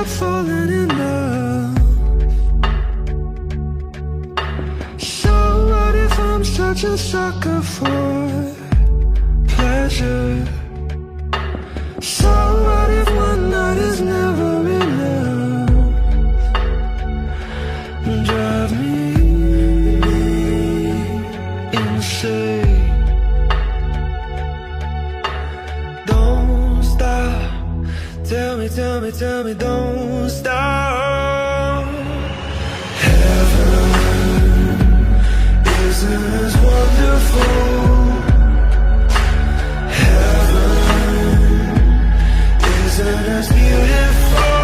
up falling in love. So what if I'm such a sucker for pleasure? So what if one night is never enough? Drive me insane. Don't stop. Tell me, don't stop. Heaven isn't as wonderful. Isn't as beautiful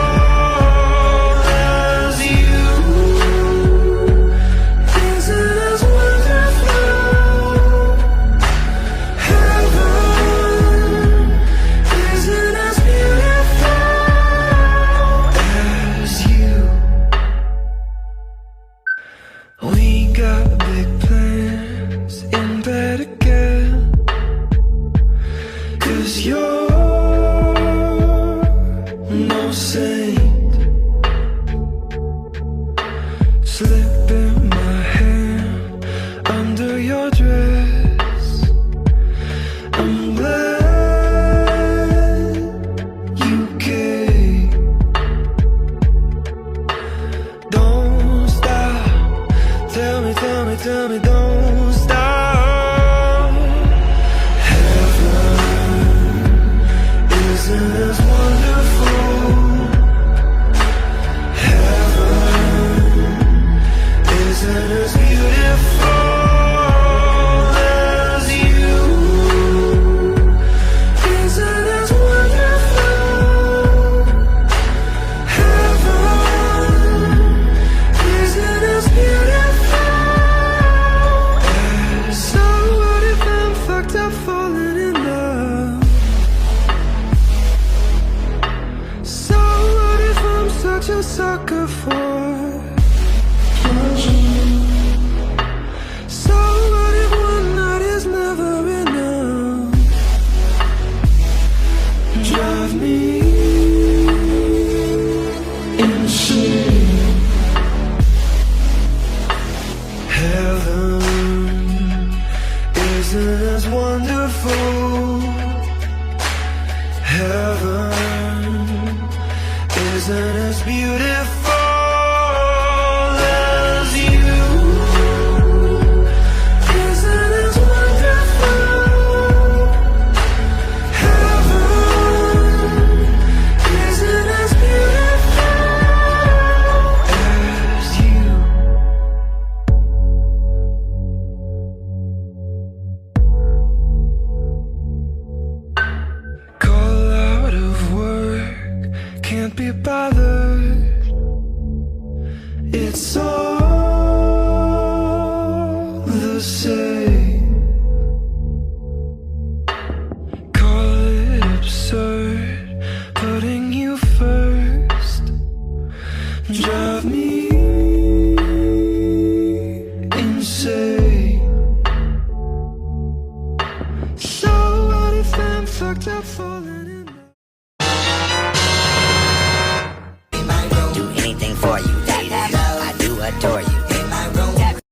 as you. Isn't as wonderful. Heaven isn't as beautiful as you. We got big plans in bed again, 'cause you're no saint. Slipping my hand under your dress. I'm glad you came. Don't stop. Tell me, don't stop. Heaven isn't as wonderful. Isn't as beautiful as you. Isn't as wonderful. Heaven isn't as beautiful as. So what if I'm fucked up falling in love? So what if I'm such a sucker for? So what if one night is never enough? Drive me insane. Heaven isn't as wonderful. Heaven isn't as beautiful. Can't be bothered. It's all the same. Call it absurd, putting you first. Drive me insane. So what if I'm fucked up falling in